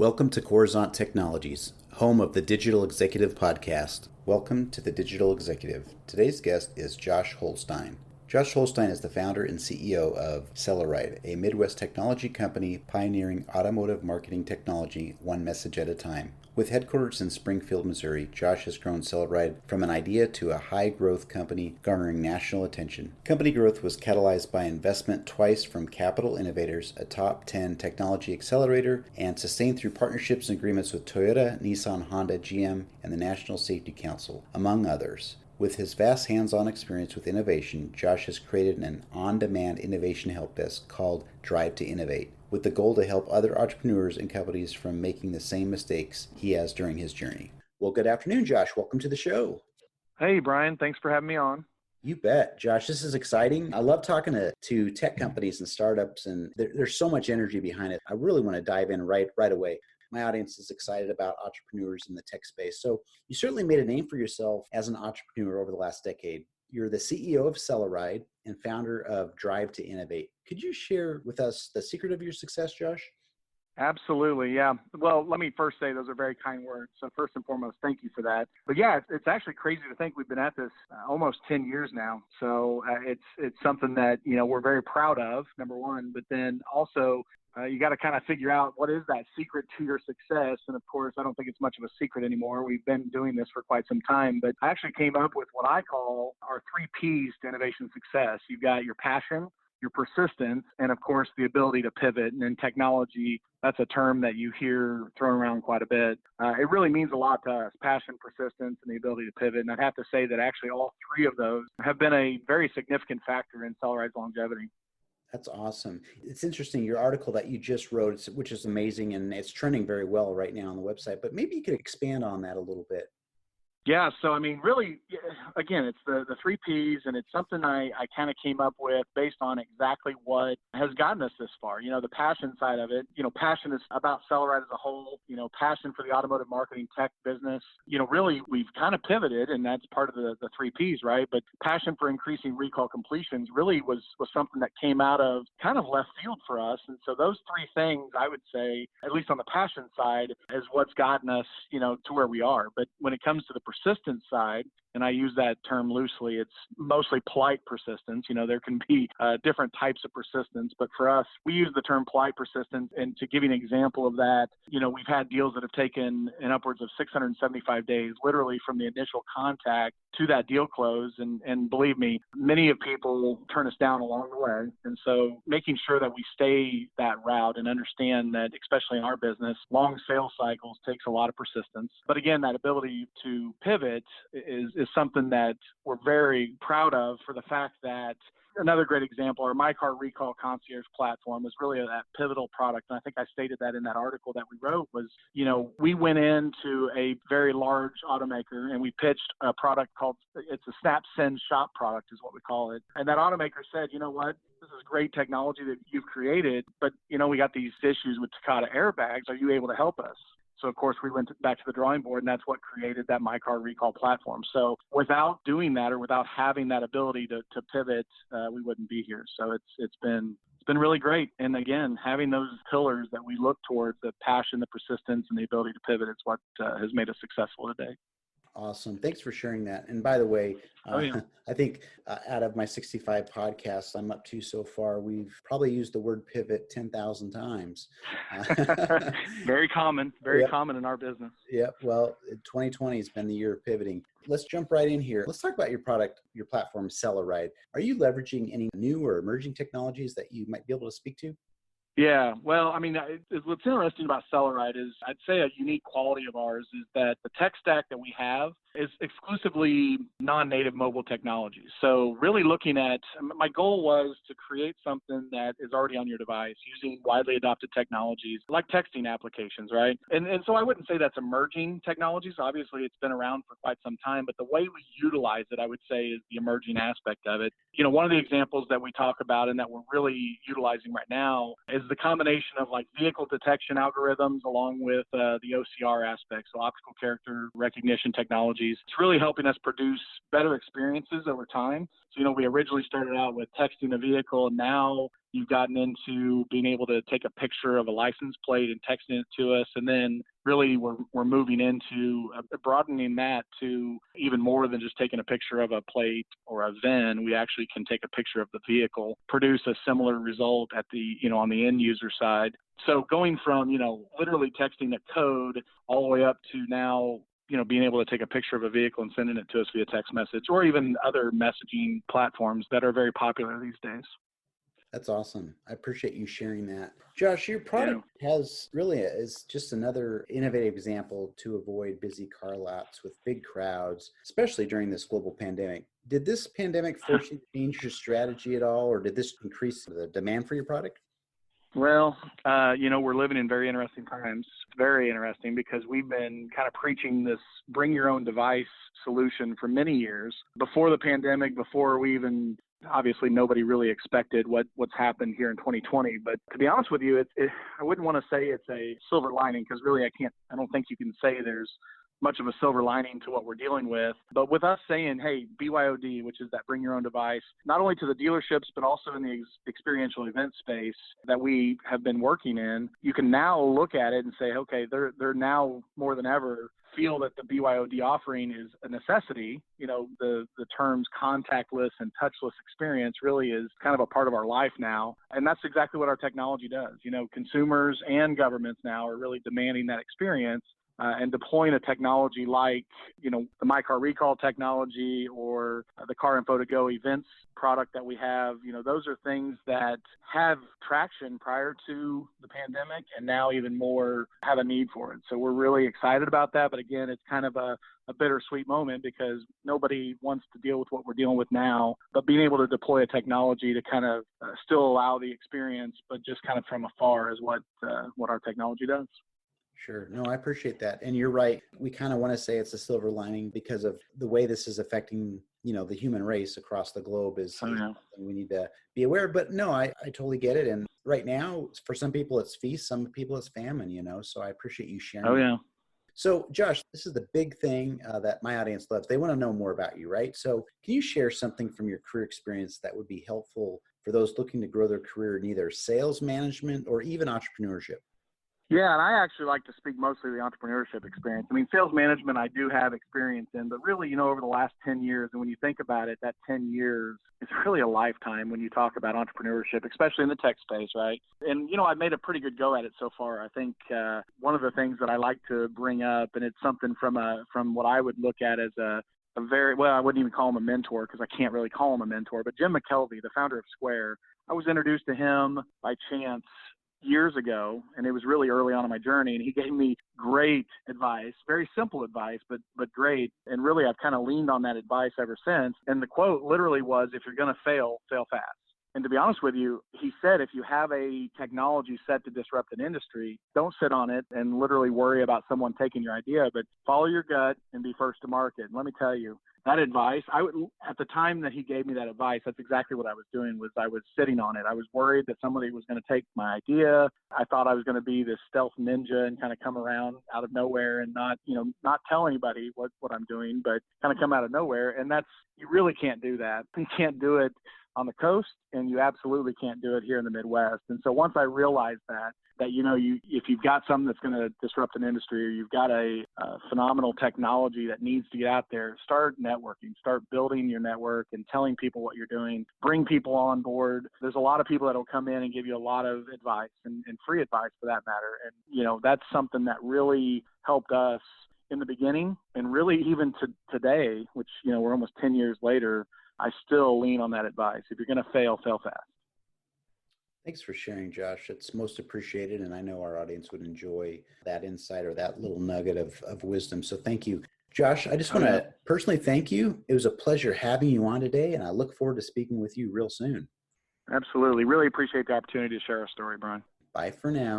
Welcome to Coruzant Technologies, home of the Digital Executive Podcast. Welcome to the Digital Executive. Today's guest is Josh Holstein. Josh Holstein is the founder and CEO of CellARide, a Midwest technology company pioneering automotive marketing technology one message at a time. With headquarters in Springfield, Missouri, Josh has grown CellARide from an idea to a high-growth company garnering national attention. Company growth was catalyzed by investment twice from Capital Innovators, a top 10 technology accelerator, and sustained through partnerships and agreements with Toyota, Nissan, Honda, GM, and the National Safety Council, among others. With his vast hands-on experience with innovation, Josh has created an on-demand innovation help desk called Drive To Innovate, with the goal to help other entrepreneurs and companies from making the same mistakes he has during his journey. Well, good afternoon, Josh. Welcome to the show. Hey, Brian. Thanks for having me on. You bet. Josh, this is exciting. I love talking to tech companies and startups, and there's so much energy behind it. I really want to dive in right away. My audience is excited about entrepreneurs in the tech space. So you certainly made a name for yourself as an entrepreneur over the last decade. You're the CEO of CellARide and founder of Drive To Innovate. Could you share with us the secret of your success, Josh? Absolutely. Yeah. Well, let me first say those are very kind words. So first and foremost, thank you for that. But yeah, it's actually crazy to think we've been at this almost 10 years now. So it's something that, we're very proud of, number one, but then also you got to kind of figure out what is that secret to your success. And of course, I don't think it's much of a secret anymore. We've been doing this for quite some time, but I actually came up with what I call our 3 Ps to innovation success. You've got your passion, your persistence, and of course, the ability to pivot. And in technology, that's a term that you hear thrown around quite a bit. It really means a lot to us, passion, persistence, and the ability to pivot. And I'd have to say that actually all 3 of those have been a very significant factor in CellARide's longevity. That's awesome. It's interesting, your article that you just wrote, which is amazing, and it's trending very well right now on the website, but maybe you could expand on that a little bit. Yeah. So, really, again, it's the 3 Ps, and it's something I kind of came up with based on exactly what has gotten us this far. The passion side of it, passion is about CellARide as a whole, passion for the automotive marketing tech business. Really, we've kind of pivoted, and that's part of the 3 Ps, right? But passion for increasing recall completions really was something that came out of kind of left field for us. And so those 3 things, I would say, at least on the passion side, is what's gotten us, to where we are. But when it comes to the persistence side, and I use that term loosely, it's mostly polite persistence. There can be different types of persistence, but for us, we use the term polite persistence. And to give you an example of that, we've had deals that have taken in upwards of 675 days, literally from the initial contact to that deal close. And believe me, many of people turn us down along the way. And so making sure that we stay that route and understand that, especially in our business, long sales cycles takes a lot of persistence. But again, that ability to pivot is something that we're very proud of, for the fact that another great example, our My Car Recall Concierge platform was really that pivotal product. And I think I stated that in that article that we wrote was, we went into a very large automaker and we pitched a product called, it's a Snap Send Shop product is what we call it. And that automaker said, you know what, this is great technology that you've created, but we got these issues with Takata airbags. Are you able to help us? So, of course, we went back to the drawing board, and that's what created that My Car Recall platform. So without doing that, or without having that ability to pivot, we wouldn't be here. So it's been really great. And again, having those pillars that we look towards, the passion, the persistence, and the ability to pivot, is what has made us successful today. Awesome. Thanks for sharing that. And by the way, I think out of my 65 podcasts I'm up to so far, we've probably used the word pivot 10,000 times. Very common in our business. Yeah. Well, 2020 has been the year of pivoting. Let's jump right in here. Let's talk about your product, your platform, CellARide. Are you leveraging any new or emerging technologies that you might be able to speak to? Yeah, well, what's interesting about CellARide is, I'd say a unique quality of ours is that the tech stack that we have is exclusively non-native mobile technology. So really looking at, my goal was to create something that is already on your device using widely adopted technologies like texting applications, right? And so I wouldn't say that's emerging technologies. Obviously, it's been around for quite some time, but the way we utilize it, I would say, is the emerging aspect of it. One of the examples that we talk about and that we're really utilizing right now is the combination of like vehicle detection algorithms along with the OCR aspect, so optical character recognition technology. Technologies. It's really helping us produce better experiences over time. So, we originally started out with texting a vehicle, and now you've gotten into being able to take a picture of a license plate and texting it to us. And then really we're moving into broadening that to even more than just taking a picture of a plate or a VIN. We actually can take a picture of the vehicle, produce a similar result at the, on the end user side. So going from, literally texting a code all the way up to now, being able to take a picture of a vehicle and sending it to us via text message, or even other messaging platforms that are very popular these days. That's awesome. I appreciate you sharing that. Josh, your product is just another innovative example to avoid busy car lots with big crowds, especially during this global pandemic. Did this pandemic force you to change your strategy at all, or did this increase the demand for your product? Well, we're living in very interesting times. Very interesting, because we've been kind of preaching this bring your own device solution for many years. Before the pandemic, before we even, obviously nobody really expected what's happened here in 2020. But to be honest with you, I wouldn't want to say it's a silver lining, because really I don't think you can say there's much of a silver lining to what we're dealing with. But with us saying, hey, BYOD, which is that bring your own device, not only to the dealerships, but also in the experiential event space that we have been working in, you can now look at it and say, okay, they're now more than ever feel that the BYOD offering is a necessity. The terms contactless and touchless experience really is kind of a part of our life now. And that's exactly what our technology does. Consumers and governments now are really demanding that experience. And deploying a technology like, the My Car Recall technology or the Car Info to Go events product that we have, those are things that have traction prior to the pandemic, and now even more have a need for it. So we're really excited about that. But again, it's kind of a bittersweet moment, because nobody wants to deal with what we're dealing with now, but being able to deploy a technology to kind of still allow the experience, but just kind of from afar is what our technology does. Sure. No, I appreciate that. And you're right. We kind of want to say it's a silver lining because of the way this is affecting, the human race across the globe is something we need to be aware of. But no, I totally get it. And right now, for some people, it's feast, some people it's famine, so I appreciate you sharing. Oh, yeah. So Josh, this is the big thing that my audience loves. They want to know more about you, right? So can you share something from your career experience that would be helpful for those looking to grow their career in either sales management or even entrepreneurship? Yeah, and I actually like to speak mostly the entrepreneurship experience. I mean, sales management I do have experience in, but really, over the last 10 years, and when you think about it, that 10 years is really a lifetime when you talk about entrepreneurship, especially in the tech space, right? And, I've made a pretty good go at it so far. I think one of the things that I like to bring up, and it's something from what I would look at as a very, well, I wouldn't even call him a mentor, because I can't really call him a mentor, but Jim McKelvey, the founder of Square, I was introduced to him by chance years ago, and it was really early on in my journey, and he gave me great advice, very simple advice, but great. And really, I've kind of leaned on that advice ever since. And the quote literally was, if you're going to fail, fail fast. And to be honest with you, he said, if you have a technology set to disrupt an industry, don't sit on it and literally worry about someone taking your idea, but follow your gut and be first to market. And let me tell you, that advice, at the time that he gave me that advice, that's exactly what I was doing. I was sitting on it. I was worried that somebody was going to take my idea. I thought I was going to be this stealth ninja and kind of come around out of nowhere and not tell anybody what I'm doing, but kind of come out of nowhere. And you really can't do that. You can't do it on the coast, and you absolutely can't do it here in the Midwest. And so once I realized that if you've got something that's going to disrupt an industry, or you've got a phenomenal technology that needs to get out there, start networking, start building your network and telling people what you're doing, bring people on board. There's a lot of people that will come in and give you a lot of advice and free advice for that matter. And, that's something that really helped us in the beginning, and really even to today, which, we're almost 10 years later, I still lean on that advice. If you're going to fail, fail fast. Thanks for sharing, Josh. It's most appreciated, and I know our audience would enjoy that insight or that little nugget of wisdom. So thank you. Josh, I just want to personally thank you. It was a pleasure having you on today, and I look forward to speaking with you real soon. Absolutely. Really appreciate the opportunity to share our story, Brian. Bye for now.